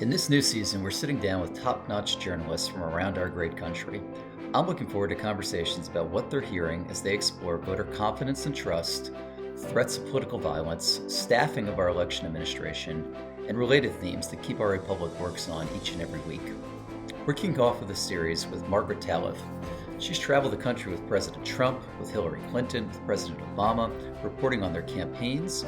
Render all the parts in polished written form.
In this new season, we're sitting down with top-notch journalists from around our great country. I'm looking forward to conversations about what they're hearing as they explore voter confidence and trust, threats of political violence, staffing of our election administration, and related themes that Keep Our Republic works on each and every week. We're kicking off with a series with Margaret Talev. She's traveled the country with President Trump, with Hillary Clinton, with President Obama, reporting on their campaigns.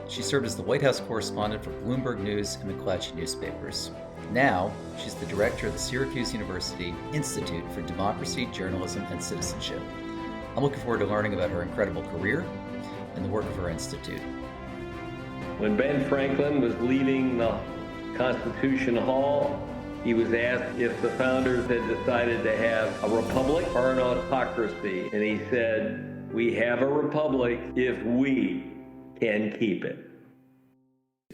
She served as the White House correspondent for Bloomberg News and McClatchy newspapers. Now, she's the director of the Syracuse University Institute for Democracy, Journalism, and Citizenship. I'm looking forward to learning about her incredible career and the work of her institute. When Ben Franklin was leaving the Constitution Hall, he was asked if the founders had decided to have a republic or an autocracy. And he said, "We have a republic if we can keep it."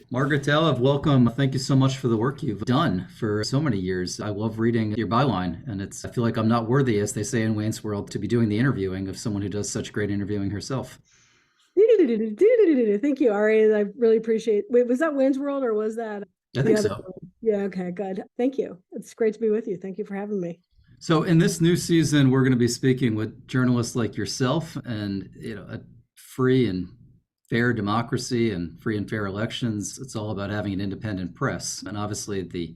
Margaret Talev, welcome. Thank you so much for the work you've done for so many years. I love reading your byline, and I feel like I'm not worthy, as they say in Wayne's World, to be doing the interviewing of someone who does such great interviewing herself. Thank you, Ari. I really appreciate. Wait, was that Wayne's World or was that? I think so. One? Yeah. Okay. Good. Thank you. It's great to be with you. Thank you for having me. So, in this new season, we're going to be speaking with journalists like yourself, and a free and fair democracy and free and fair elections. It's all about having an independent press, and obviously, the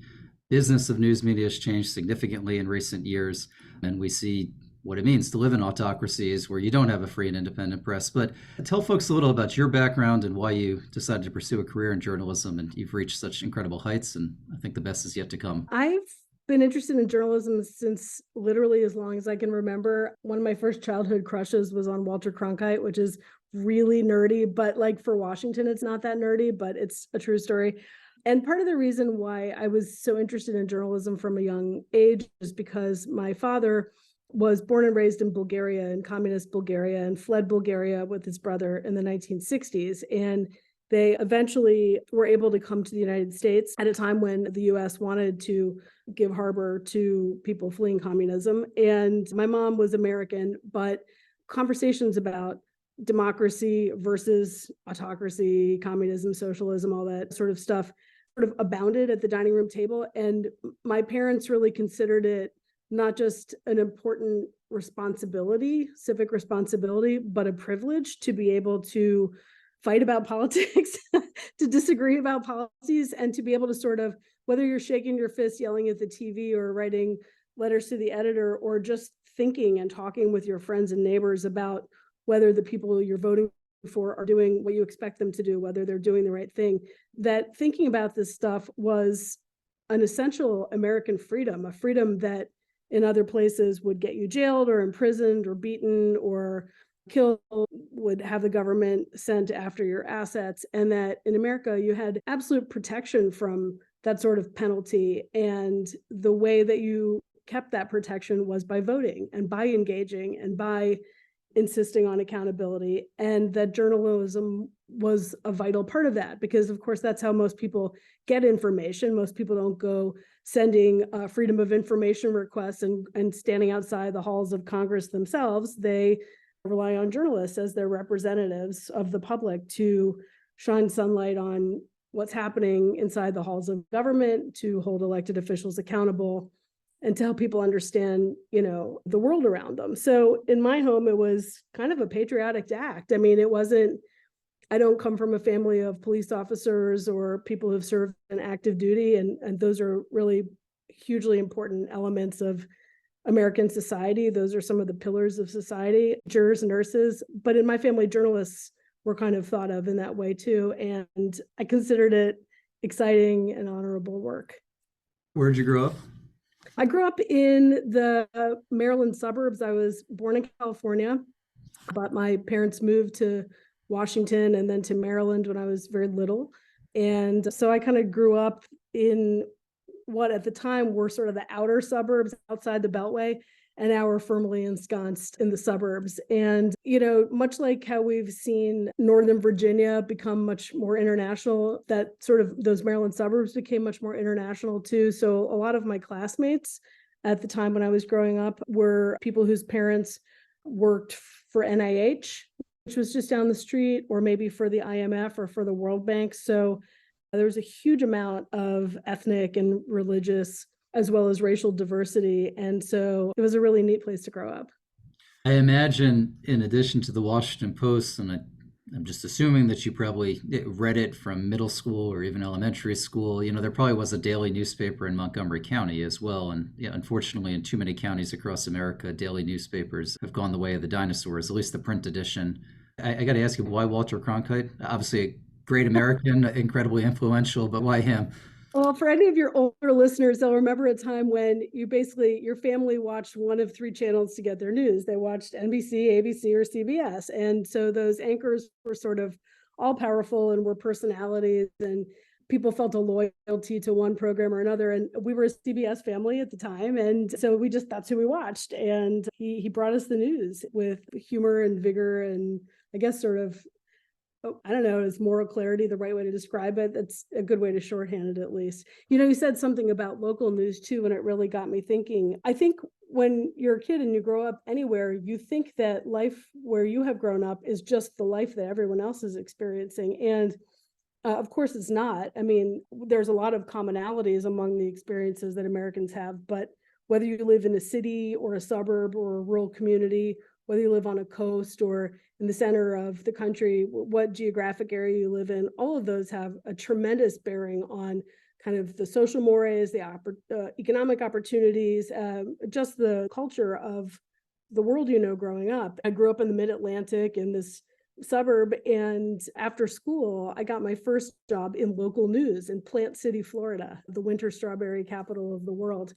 business of news media has changed significantly in recent years, and we see what it means to live in autocracies where you don't have a free and independent press. But tell folks a little about your background and why you decided to pursue a career in journalism, and you've reached such incredible heights, and I think the best is yet to come. I've been interested in journalism since literally as long as I can remember. One of my first childhood crushes was on Walter Cronkite, which is really nerdy, but like for Washington, it's not that nerdy, but it's a true story. And part of the reason why I was so interested in journalism from a young age is because my father was born and raised in Bulgaria, in communist Bulgaria, and fled Bulgaria with his brother in the 1960s. And they eventually were able to come to the United States at a time when the US wanted to give harbor to people fleeing communism. And my mom was American, but conversations about democracy versus autocracy, communism, socialism, all that sort of stuff sort of abounded at the dining room table. And my parents really considered it not just an important responsibility, civic responsibility, but a privilege to be able to fight about politics, to disagree about policies, and to be able to sort of, whether you're shaking your fist, yelling at the TV, or writing letters to the editor, or just thinking and talking with your friends and neighbors about whether the people you're voting for are doing what you expect them to do, whether they're doing the right thing, that thinking about this stuff was an essential American freedom, a freedom that in other places would get you jailed or imprisoned or beaten or killed, would have the government sent after your assets. And that in America, you had absolute protection from that sort of penalty. And the way that you kept that protection was by voting and by engaging and by insisting on accountability, and that journalism was a vital part of that, because of course that's how most people get information. Most people don't go sending freedom of information requests and standing outside the halls of Congress themselves. They rely on journalists as their representatives of the public to shine sunlight on what's happening inside the halls of government, to hold elected officials accountable, and to help people understand, the world around them. So in my home, it was kind of a patriotic act. I mean, I don't come from a family of police officers or people who've served in active duty. And those are really hugely important elements of American society. Those are some of the pillars of society, jurors, nurses. But in my family, journalists were kind of thought of in that way too. And I considered it exciting and honorable work. Where did you grow up? I grew up in the Maryland suburbs. I was born in California, but my parents moved to Washington and then to Maryland when I was very little. And so I kind of grew up in what at the time were sort of the outer suburbs outside the Beltway, and now we're firmly ensconced in the suburbs. And, much like how we've seen Northern Virginia become much more international, that sort of those Maryland suburbs became much more international too. So a lot of my classmates at the time when I was growing up were people whose parents worked for NIH, which was just down the street, or maybe for the IMF or for the World Bank. So There was a huge amount of ethnic and religious as well as racial diversity. And so it was a really neat place to grow up. I imagine, in addition to the Washington Post, and I'm just assuming that you probably read it from middle school or even elementary school, there probably was a daily newspaper in Montgomery County as well. And unfortunately, in too many counties across America, daily newspapers have gone the way of the dinosaurs, at least the print edition. I got to ask you, why Walter Cronkite? Obviously, a great American, incredibly influential, but why him? Well, for any of your older listeners, they'll remember a time when your family watched one of three channels to get their news. They watched NBC, ABC, or CBS. And so those anchors were sort of all powerful and were personalities, and people felt a loyalty to one program or another. And we were a CBS family at the time. And so that's who we watched. And he brought us the news with humor and vigor and I guess sort of, I don't know, is moral clarity the right way to describe it? That's a good way to shorthand it, at least. You said something about local news too, and it really got me thinking. I think when you're a kid and you grow up anywhere, you think that life where you have grown up is just the life that everyone else is experiencing. And of course it's not. I mean, there's a lot of commonalities among the experiences that Americans have, but whether you live in a city or a suburb or a rural community, whether you live on a coast or in the center of the country, what geographic area you live in, all of those have a tremendous bearing on kind of the social mores, the economic opportunities, just the culture of the world, growing up. I grew up in the mid-Atlantic in this suburb, and after school, I got my first job in local news in Plant City, Florida, the winter strawberry capital of the world.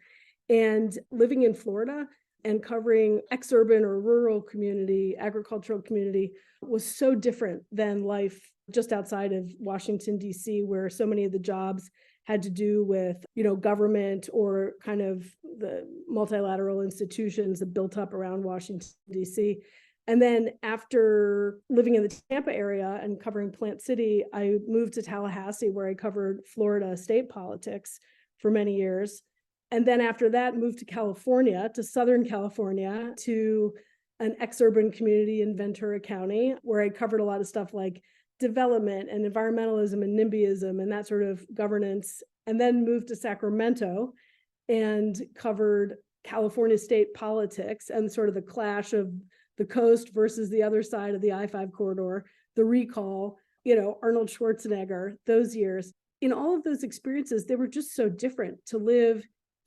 And living in Florida and covering ex-urban or rural community, agricultural community, was so different than life just outside of Washington, D.C., where so many of the jobs had to do with, government or kind of the multilateral institutions that built up around Washington, D.C. And then after living in the Tampa area and covering Plant City, I moved to Tallahassee, where I covered Florida state politics for many years. And then after that, moved to California, to Southern California, to an ex-urban community in Ventura County, where I covered a lot of stuff like development and environmentalism and NIMBYism and that sort of governance. And then moved to Sacramento and covered California state politics and sort of the clash of the coast versus the other side of the I-5 corridor, the recall, Arnold Schwarzenegger, those years. In all of those experiences, they were just so different. To live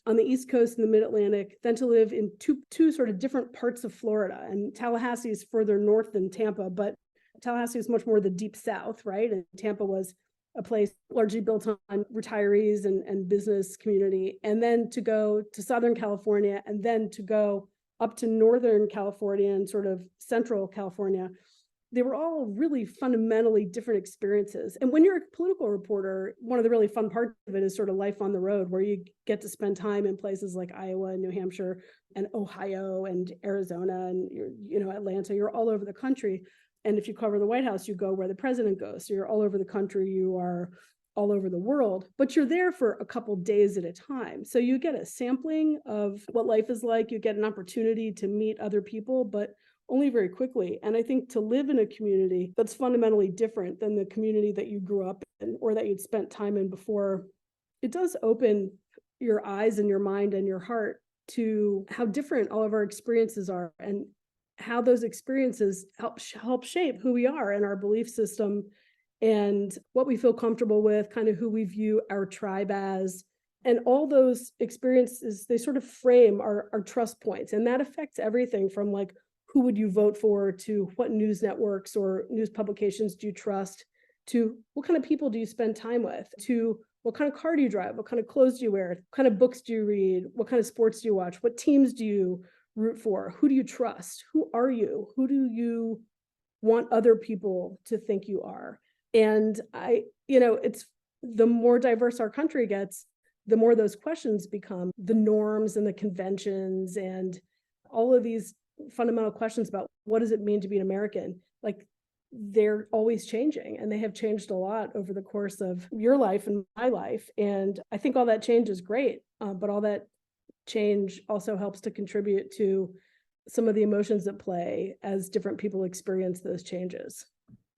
on the East Coast in the Mid-Atlantic, then to live in two sort of different parts of Florida. And Tallahassee is further north than Tampa, but Tallahassee is much more the deep South, right? And Tampa was a place largely built on retirees and business community. And then to go to Southern California, and then to go up to Northern California and sort of Central California. They were all really fundamentally different experiences. And when you're a political reporter, one of the really fun parts of it is sort of life on the road, where you get to spend time in places like Iowa and New Hampshire and Ohio and Arizona and Atlanta. You're all over the country. And if you cover the White House, you go where the president goes. So you're all over the country, you are all over the world, but you're there for a couple days at a time. So you get a sampling of what life is like. You get an opportunity to meet other people, but only very quickly. And I think to live in a community that's fundamentally different than the community that you grew up in or that you'd spent time in before, it does open your eyes and your mind and your heart to how different all of our experiences are and how those experiences help shape who we are and our belief system and what we feel comfortable with, kind of who we view our tribe as. And all those experiences, they sort of frame our trust points. And that affects everything from like, who would you vote for, to what news networks or news publications do you trust, to what kind of people do you spend time with, to what kind of car do you drive, what kind of clothes do you wear, what kind of books do you read, what kind of sports do you watch, what teams do you root for, who do you trust, who are you, who do you want other people to think you are. And it's the more diverse our country gets, the more those questions become the norms and the conventions and all of these fundamental questions about what does it mean to be an American. Like, they're always changing, and they have changed a lot over the course of your life and my life. And I think all that change is great, but all that change also helps to contribute to some of the emotions at play as different people experience those changes.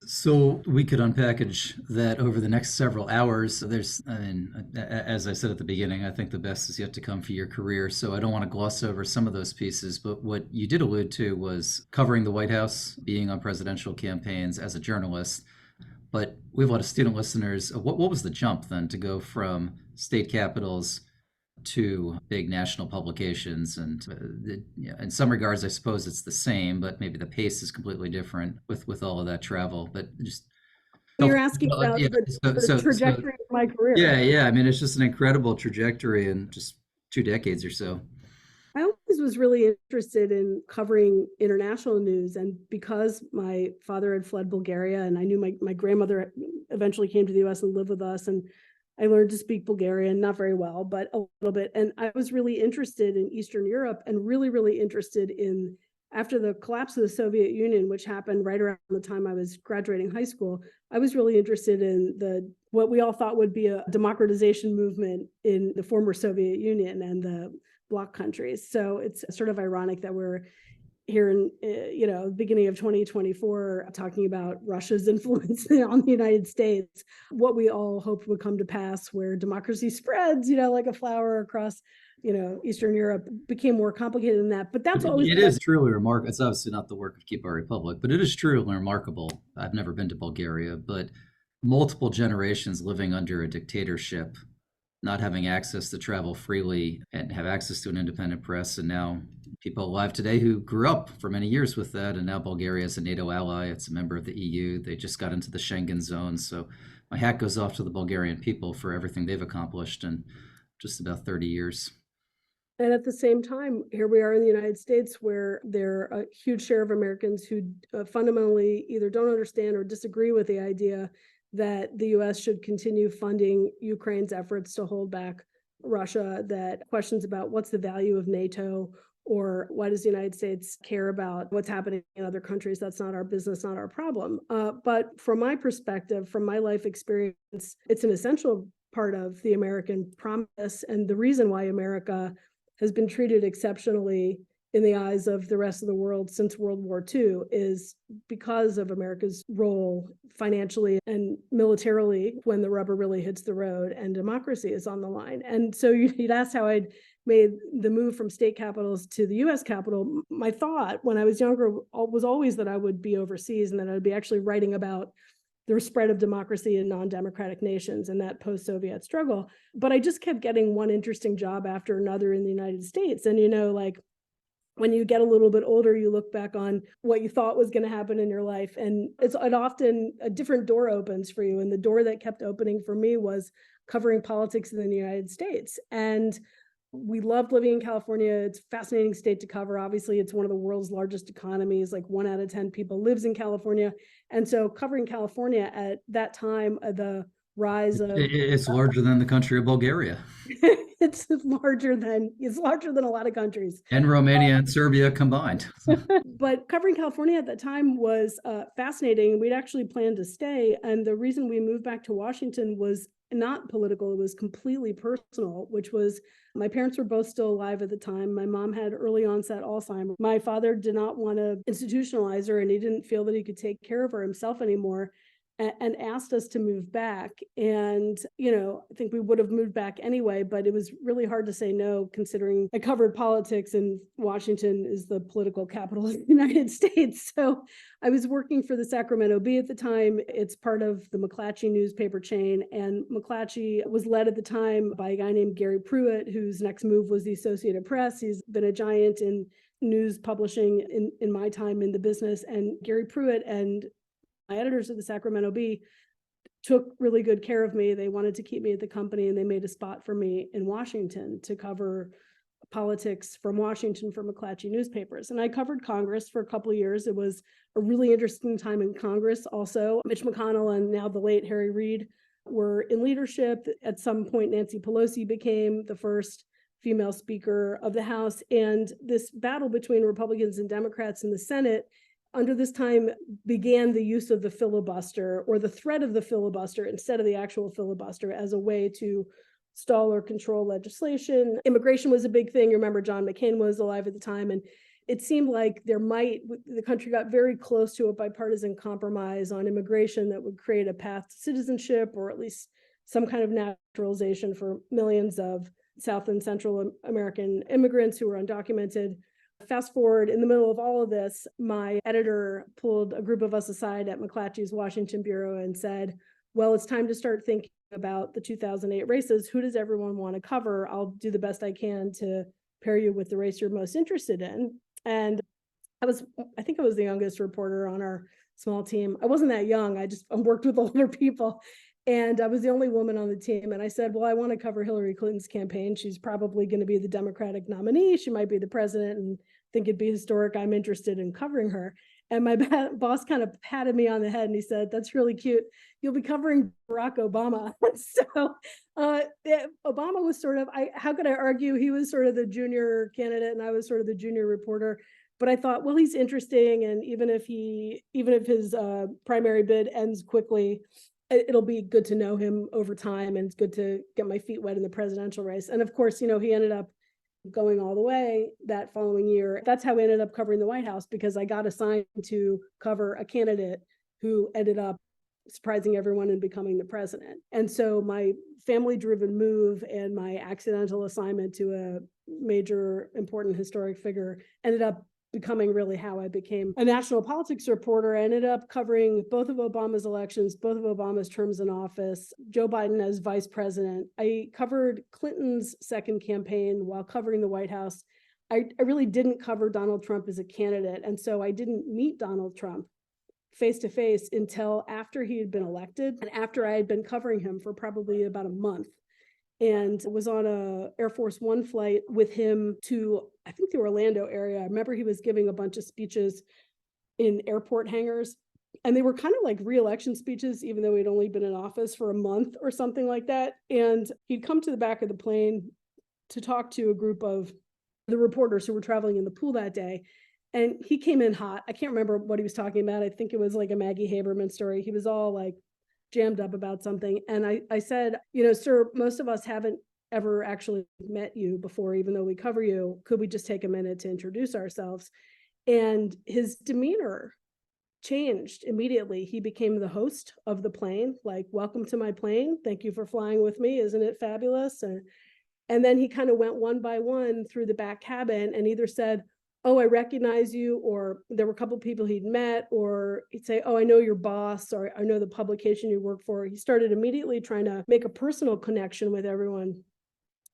So we could unpackage that over the next several hours. As I said at the beginning, I think the best is yet to come for your career. So I don't want to gloss over some of those pieces. But what you did allude to was covering the White House, being on presidential campaigns as a journalist. But we have a lot of student listeners. What was the jump then to go from state capitals to big national publications? And in some regards, I suppose it's the same, but maybe the pace is completely different with all of that travel. But just You're asking about yeah, the trajectory of my career. yeah. I mean, it's just an incredible trajectory in just 2 decades or so. I always was really interested in covering international news. And because my father had fled Bulgaria and I knew my grandmother eventually came to the US and lived with us, and I learned to speak Bulgarian, not very well, but a little bit. And I was really interested in Eastern Europe and really, really interested in, after the collapse of the Soviet Union, which happened right around the time I was graduating high school, I was really interested in what we all thought would be a democratization movement in the former Soviet Union and the bloc countries. So it's sort of ironic that we're here in beginning of 2024 talking about Russia's influence on the United States, what we all hoped would come to pass, where democracy spreads like a flower across Eastern Europe, became more complicated than that. But that's always It is truly remarkable. It's obviously not the work of Keep Our Republic, but it is truly remarkable. I've never been to Bulgaria, but multiple generations living under a dictatorship, not having access to travel freely and have access to an independent press, and now people alive today who grew up for many years with that, and now Bulgaria is a NATO ally. It's a member of the EU. They just got into the Schengen zone. So my hat goes off to the Bulgarian people for everything they've accomplished in just about 30 years. And at the same time, here we are in the United States, where there are a huge share of Americans who fundamentally either don't understand or disagree with the idea that the US should continue funding Ukraine's efforts to hold back Russia, that questions about what's the value of NATO, or why does the United States care about what's happening in other countries? That's not our business, not our problem. But from my perspective, from my life experience, it's an essential part of the American promise. And the reason why America has been treated exceptionally in the eyes of the rest of the world since World War II is because of America's role financially and militarily when the rubber really hits the road and democracy is on the line. And so you'd asked how I'd made the move from state capitals to the US Capitol. My thought when I was younger was always that I would be overseas and that I'd be actually writing about the spread of democracy in non-democratic nations and that post-Soviet struggle. But I just kept getting one interesting job after another in the United States. And, like when you get a little bit older, you look back on what you thought was going to happen in your life. And it often a different door opens for you. And the door that kept opening for me was covering politics in the United States. And we loved living in California. It's a fascinating state to cover. Obviously, it's one of the world's largest economies. Like 1 out of 10 people lives in California. And so covering California at that time, the rise of... It's larger than the country of Bulgaria. It's larger than a lot of countries. And Romania and Serbia combined. But covering California at that time was fascinating. We'd actually planned to stay. And the reason we moved back to Washington was not political. It was completely personal, which was my parents were both still alive at the time. My mom had early onset Alzheimer's. My father did not want to institutionalize her, and he didn't feel that he could take care of her himself anymore, and asked us to move back. And, I think we would have moved back anyway, but it was really hard to say no, considering I covered politics and Washington is the political capital of the United States. So I was working for the Sacramento Bee at the time. It's part of the McClatchy newspaper chain. And McClatchy was led at the time by a guy named Gary Pruitt, whose next move was the Associated Press. He's been a giant in news publishing in my time in the business. And Gary Pruitt and my editors of the Sacramento Bee took really good care of me. They wanted to keep me at the company, and they made a spot for me in Washington to cover politics from Washington for McClatchy newspapers. And I covered Congress for a couple of years. It was a really interesting time in Congress. Also, Mitch McConnell and now the late Harry Reid were in leadership. At some point, Nancy Pelosi became the first female Speaker of the House. And this battle between Republicans and Democrats in the Senate under this time began the use of the filibuster, or the threat of the filibuster instead of the actual filibuster, as a way to stall or control legislation. Immigration was a big thing. You remember John McCain was alive at the time, and it seemed like the country got very close to a bipartisan compromise on immigration that would create a path to citizenship, or at least some kind of naturalization for millions of South and Central American immigrants who were undocumented. Fast forward, in the middle of all of this, my editor pulled a group of us aside at McClatchy's Washington Bureau and said, well, it's time to start thinking about the 2008 races. Who does everyone want to cover? I'll do the best I can to pair you with the race you're most interested in. And I think I was the youngest reporter on our small team. I wasn't that young. I worked with older people. And I was the only woman on the team. And I said, well, I want to cover Hillary Clinton's campaign. She's probably going to be the Democratic nominee. She might be the president, and think it'd be historic. I'm interested in covering her. And my boss kind of patted me on the head and he said, that's really cute. You'll be covering Barack Obama. So Obama was sort of, how could I argue? He was sort of the junior candidate and I was sort of the junior reporter. But I thought, well, he's interesting. And even if his primary bid ends quickly, it'll be good to know him over time, and it's good to get my feet wet in the presidential race. And of course, he ended up going all the way that following year. That's how I ended up covering the White House, because I got assigned to cover a candidate who ended up surprising everyone and becoming the president. And so my family-driven move and my accidental assignment to a major important historic figure ended up becoming really how I became a national politics reporter. I ended up covering both of Obama's elections, both of Obama's terms in office, Joe Biden as vice president. I covered Clinton's second campaign while covering the White House. I really didn't cover Donald Trump as a candidate. And so I didn't meet Donald Trump face to face until after he had been elected and after I had been covering him for probably about a month. And was on a Air Force One flight with him to, I think, the Orlando area. I remember he was giving a bunch of speeches in airport hangars, and they were kind of like re-election speeches, even though he'd only been in office for a month or something like that. And he'd come to the back of the plane to talk to a group of the reporters who were traveling in the pool that day. And he came in hot. I can't remember what he was talking about. I think it was like a Maggie Haberman story. He was all like jammed up about something. And I said, sir, most of us haven't ever actually met you before, even though we cover you. Could we just take a minute to introduce ourselves? And his demeanor changed immediately. He became the host of the plane, like, welcome to my plane. Thank you for flying with me. Isn't it fabulous? And then he kind of went one by one through the back cabin and either said, oh, I recognize you, or there were a couple of people he'd met, or he'd say, oh, I know your boss, or I know the publication you work for. He started immediately trying to make a personal connection with everyone.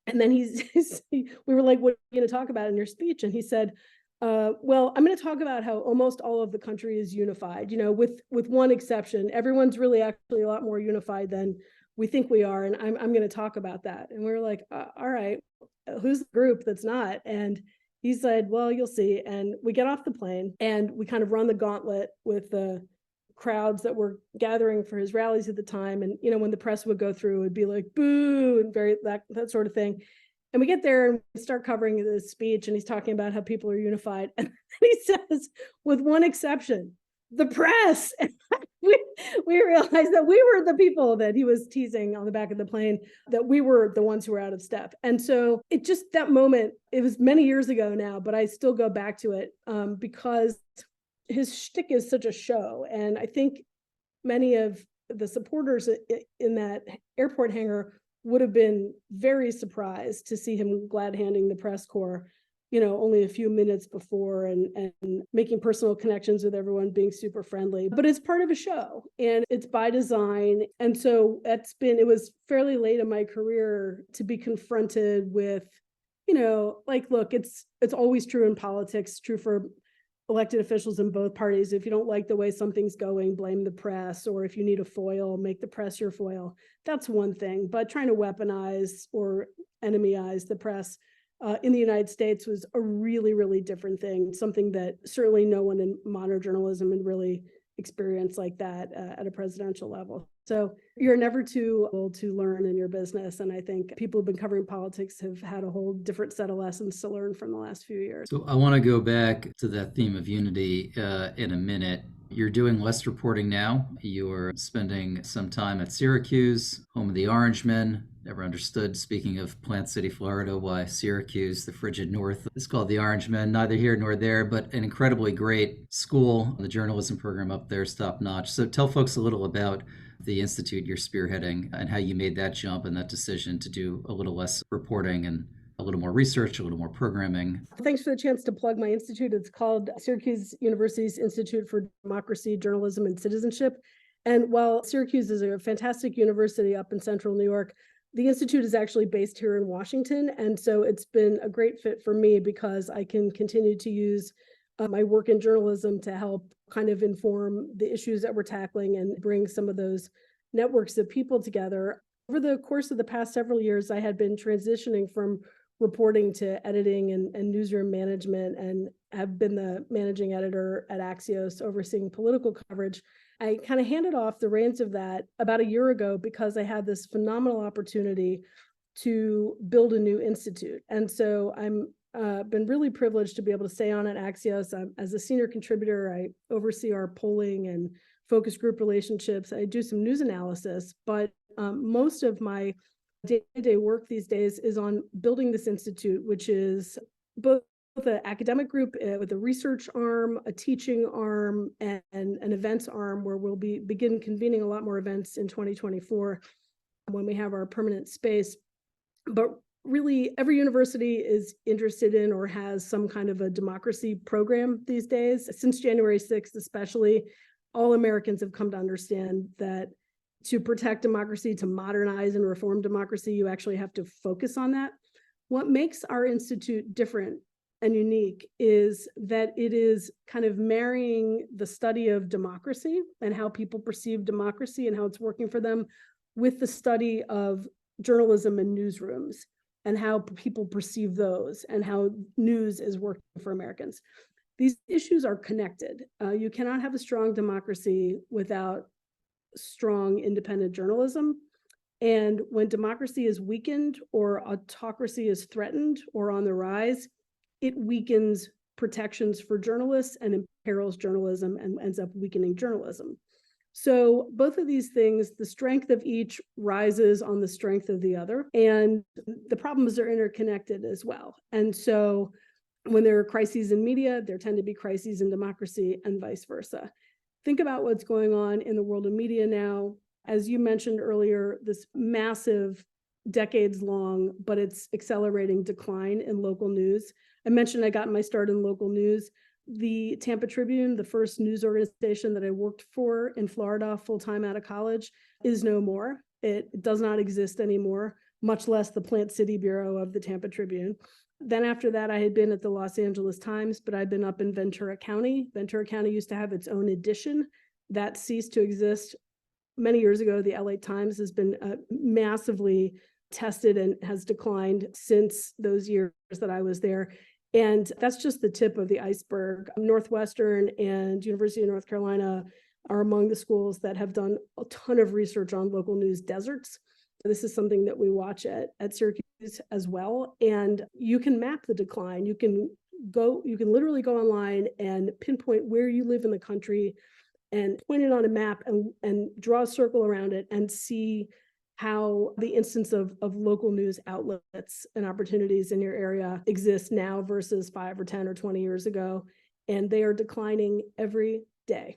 And then we were like, what are you going to talk about in your speech? And he said, well, I'm going to talk about how almost all of the country is unified, with one exception. Everyone's really actually a lot more unified than we think we are. And I'm going to talk about that. And we were like, all right, who's the group that's not? And he said, well, you'll see. And we get off the plane and we kind of run the gauntlet with the crowds that were gathering for his rallies at the time. And, when the press would go through, it'd be like, boo, and that sort of thing. And we get there and we start covering this speech and he's talking about how people are unified. And he says, with one exception, the press. And we realized that we were the people that he was teasing on the back of the plane, that we were the ones who were out of step. And so it just, that moment, it was many years ago now, but I still go back to it because his shtick is such a show. And I think many of the supporters in that airport hangar would have been very surprised to see him glad handing the press corps, only a few minutes before and making personal connections with everyone, being super friendly. But it's part of a show and it's by design. And so it was fairly late in my career to be confronted with, look, it's always true in politics, true for elected officials in both parties. If you don't like the way something's going, blame the press, or if you need a foil, make the press your foil. That's one thing. But trying to weaponize or enemyize the press in the United States was a really, really different thing, something that certainly no one in modern journalism had really experienced like that at a presidential level. So you're never too old to learn in your business. And I think people who've been covering politics have had a whole different set of lessons to learn from the last few years. So I want to go back to that theme of unity in a minute. You're doing less reporting now. You're spending some time at Syracuse, home of the Orangemen. Never understood, speaking of Plant City, Florida, why Syracuse, the frigid north, is called the Orange Men. Neither here nor there, but an incredibly great school. The journalism program up there is top notch. So tell folks a little about the institute you're spearheading and how you made that jump and that decision to do a little less reporting and a little more research, a little more programming. Thanks for the chance to plug my institute. It's called Syracuse University's Institute for Democracy, Journalism, and Citizenship. And while Syracuse is a fantastic university up in central New York, the Institute is actually based here in Washington. And so it's been a great fit for me because I can continue to use my work in journalism to help kind of inform the issues that we're tackling and bring some of those networks of people together. Over the course of the past several years, I had been transitioning from reporting to editing and newsroom management, and have been the managing editor at Axios overseeing political coverage. I kind of handed off the reins of that about a year ago because I had this phenomenal opportunity to build a new institute. And so I'm been really privileged to be able to stay on at Axios. As a senior contributor, I oversee our polling and focus group relationships. I do some news analysis, but most of my day-to-day work these days is on building this institute, which is both an academic group with a research arm, a teaching arm, and an events arm, where we'll begin convening a lot more events in 2024 when we have our permanent space. But really, every university is interested in or has some kind of a democracy program these days. Since January 6th, especially, all Americans have come to understand that to protect democracy, to modernize and reform democracy, you actually have to focus on that. What makes our institute different and unique is that it is kind of marrying the study of democracy and how people perceive democracy and how it's working for them with the study of journalism and newsrooms and how people perceive those and how news is working for Americans. These issues are connected. You cannot have a strong democracy without strong independent journalism. And when democracy is weakened or autocracy is threatened or on the rise, it weakens protections for journalists and imperils journalism and ends up weakening journalism. So both of these things, the strength of each rises on the strength of the other, and the problems are interconnected as well. And so when there are crises in media, there tend to be crises in democracy and vice versa. Think about what's going on in the world of media now. As you mentioned earlier, this massive, decades-long, but it's accelerating decline in local news. I mentioned I got my start in local news. The Tampa Tribune, the first news organization that I worked for in Florida full-time out of college, is no more. It does not exist anymore, much less the Plant City Bureau of the Tampa Tribune. Then after that, I had been at the Los Angeles Times, but I'd been up in Ventura County. Ventura County used to have its own edition. That ceased to exist many years ago. The LA Times has been massively tested and has declined since those years that I was there. And that's just the tip of the iceberg. Northwestern and University of North Carolina are among the schools that have done a ton of research on local news deserts. This is something that we watch at Syracuse as well. And you can map the decline. You can literally go online and pinpoint where you live in the country and point it on a map and draw a circle around it and see how the instance of local news outlets and opportunities in your area exist now versus 5 or 10 or 20 years ago. And they are declining every day.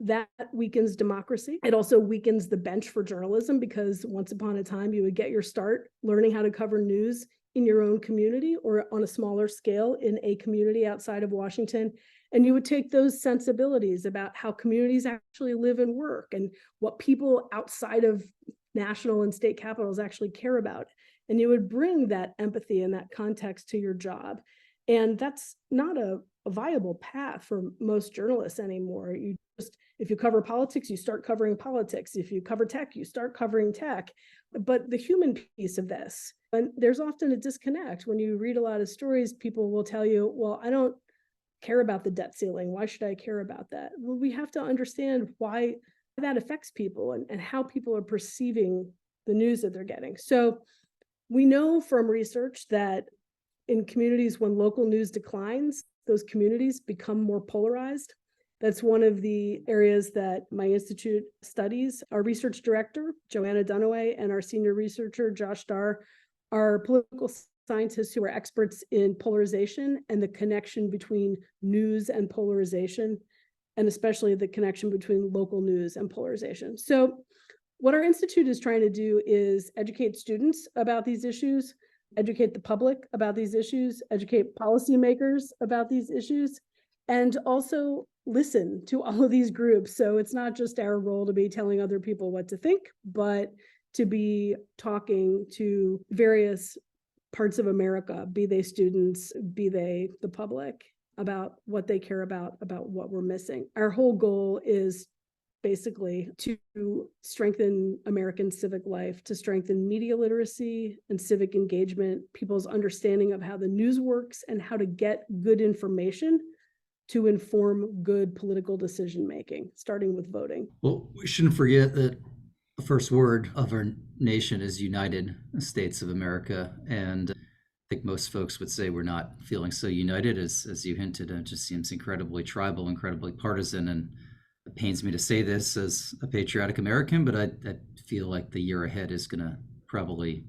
That weakens democracy. It also weakens the bench for journalism, because once upon a time you would get your start learning how to cover news in your own community or on a smaller scale in a community outside of Washington. And you would take those sensibilities about how communities actually live and work and what people outside of national and state capitals actually care about. And you would bring that empathy and that context to your job. And that's not a viable path for most journalists anymore. If you cover politics, you start covering politics. If you cover tech, you start covering tech. But the human piece of this, and there's often a disconnect. When you read a lot of stories, people will tell you, well, I don't care about the debt ceiling. Why should I care about that? Well, we have to understand why that affects people and how people are perceiving the news that they're getting. So we know from research that in communities when local news declines, those communities become more polarized. That's one of the areas that my institute studies. Our research director, Joanna Dunaway, and our senior researcher, Josh Starr, are political scientists who are experts in polarization and the connection between news and polarization, and especially the connection between local news and polarization. So what our institute is trying to do is educate students about these issues, educate the public about these issues, educate policymakers about these issues, and also listen to all of these groups. So it's not just our role to be telling other people what to think, but to be talking to various parts of America, be they students, be they the public, about what they care about what we're missing. Our whole goal is basically to strengthen American civic life, to strengthen media literacy and civic engagement, people's understanding of how the news works and how to get good information to inform good political decision making, starting with voting. Well, we shouldn't forget that the first word of our nation is United States of America. And I think most folks would say we're not feeling so united, as you hinted. It just seems incredibly tribal, incredibly partisan. And it pains me to say this as a patriotic American, but I feel like the year ahead is going to probably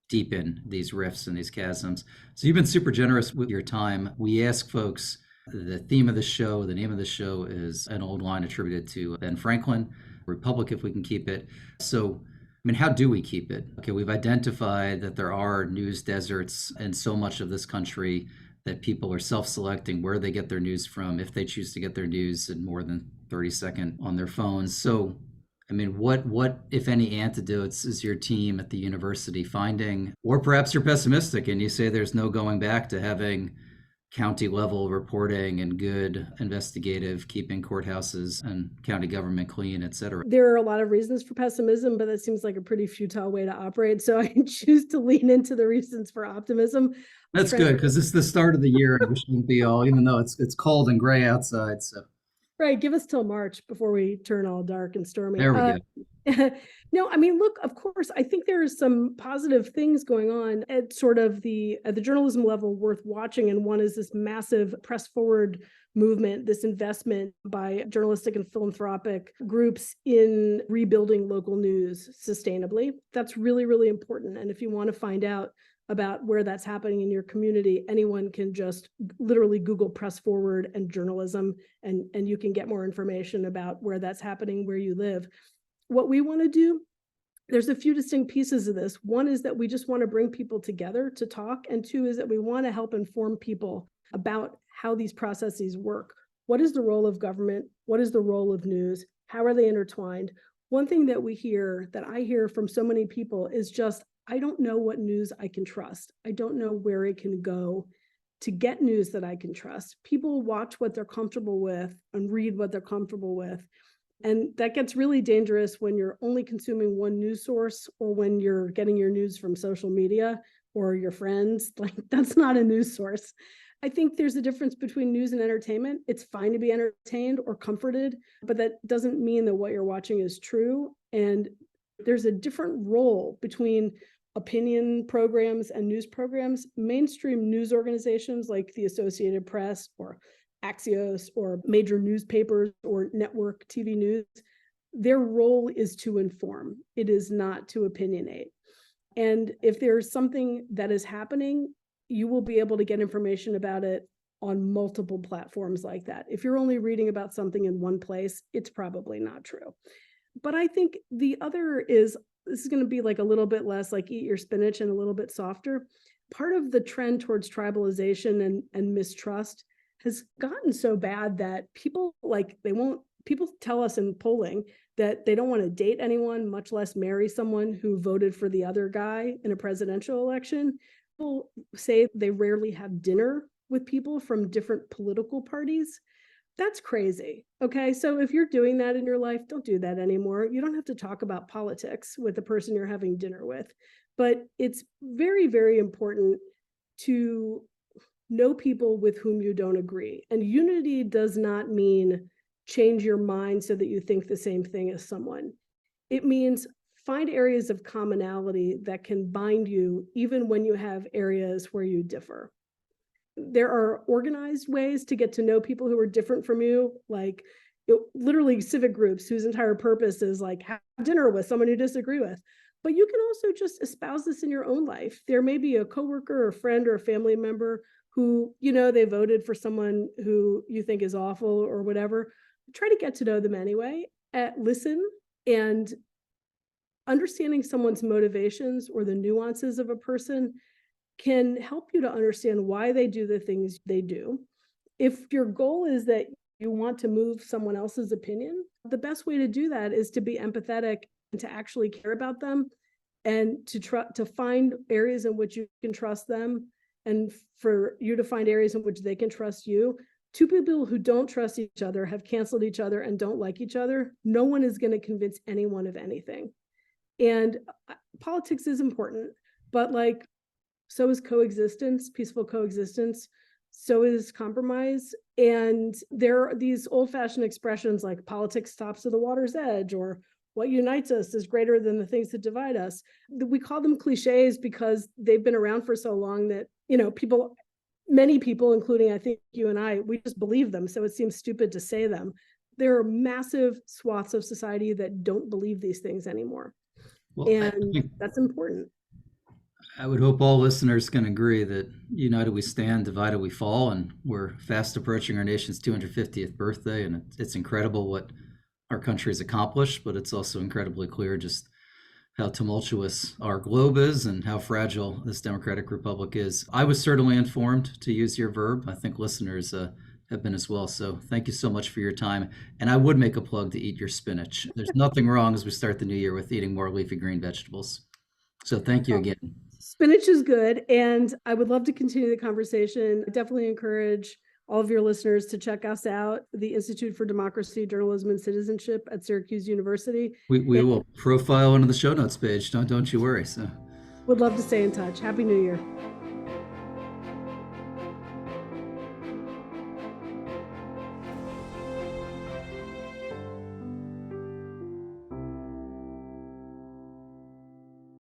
deepen these rifts and these chasms. So you've been super generous with your time. We ask folks, the theme of the show, the name of the show is an old line attributed to Ben Franklin, Republic if we can keep it. So, I mean, how do we keep it? Okay, we've identified that there are news deserts in so much of this country, that people are self-selecting where they get their news from, if they choose to get their news in more than 30 seconds on their phones. So, I mean, what, if any, antidotes is your team at the university finding? Or perhaps you're pessimistic and you say there's no going back to having county level reporting and good investigative, keeping courthouses and county government clean, et cetera. There are a lot of reasons for pessimism, but that seems like a pretty futile way to operate. So I choose to lean into the reasons for optimism. That's good, because it's the start of the year and we shouldn't be all, even though it's cold and gray outside. So right, give us till March before we turn all dark and stormy. there we go. No, I mean, look, of course, I think there are some positive things going on at sort of at the journalism level worth watching. And one is this massive press forward movement, this investment by journalistic and philanthropic groups in rebuilding local news sustainably. That's really, really important. And if you want to find out about where that's happening in your community, anyone can just literally Google press forward and journalism, and you can get more information about where that's happening, where you live. What we want to do, there's a few distinct pieces of this. One is that we just want to bring people together to talk. And two is that we want to help inform people about how these processes work. What is the role of government? What is the role of news? How are they intertwined? One thing that I hear from so many people is just, I don't know what news I can trust. I don't know where it can go to get news that I can trust. People watch what they're comfortable with and read what they're comfortable with. And that gets really dangerous when you're only consuming one news source, or when you're getting your news from social media or your friends. Like, that's not a news source. I think there's a difference between news and entertainment. It's fine to be entertained or comforted, but that doesn't mean that what you're watching is true. And there's a different role between opinion programs and news programs. Mainstream news organizations like the Associated Press or Axios or major newspapers or network TV news, their role is to inform. It is not to opinionate. And if there's something that is happening, you will be able to get information about it on multiple platforms like that. If you're only reading about something in one place, it's probably not true. But I think the other is, this is going to be like a little bit less like eat your spinach and a little bit softer. Part of the trend towards tribalization and mistrust has gotten so bad that people tell us in polling that they don't want to date anyone, much less marry someone who voted for the other guy in a presidential election. People say they rarely have dinner with people from different political parties. That's crazy. Okay, so if you're doing that in your life, don't do that anymore. You don't have to talk about politics with the person you're having dinner with. But it's very, very important to know people with whom you don't agree. And unity does not mean change your mind so that you think the same thing as someone. It means find areas of commonality that can bind you even when you have areas where you differ. There are organized ways to get to know people who are different from you, like literally civic groups whose entire purpose is like have dinner with someone you disagree with. But you can also just espouse this in your own life. There may be a coworker or a friend or a family member who, they voted for someone who you think is awful or whatever. Try to get to know them anyway. Listen, and understanding someone's motivations or the nuances of a person can help you to understand why they do the things they do. If your goal is that you want to move someone else's opinion, the best way to do that is to be empathetic and to actually care about them, and to find areas in which you can trust them, and for you to find areas in which they can trust you. Two people who don't trust each other, have canceled each other, and don't like each other, no one is going to convince anyone of anything. And politics is important, but so is coexistence, peaceful coexistence. So is compromise. And there are these old-fashioned expressions like politics stops to the water's edge, or what unites us is greater than the things that divide us. We call them cliches because they've been around for so long that, many people, including I think you and I, we just believe them. So it seems stupid to say them. There are massive swaths of society that don't believe these things anymore. Well, and that's important. I would hope all listeners can agree that united we stand, divided we fall, and we're fast approaching our nation's 250th birthday, and it's incredible what our country has accomplished, but it's also incredibly clear just how tumultuous our globe is and how fragile this democratic republic is. I was certainly informed, to use your verb. I think listeners have been as well. So thank you so much for your time. And I would make a plug to eat your spinach. There's nothing wrong as we start the new year with eating more leafy green vegetables. So thank you again. Spinach is good, and I would love to continue the conversation. I definitely encourage all of your listeners to check us out, the Institute for Democracy, Journalism, and Citizenship at Syracuse University. We will profile into the show notes page. Don't you worry. So, would love to stay in touch. Happy New Year.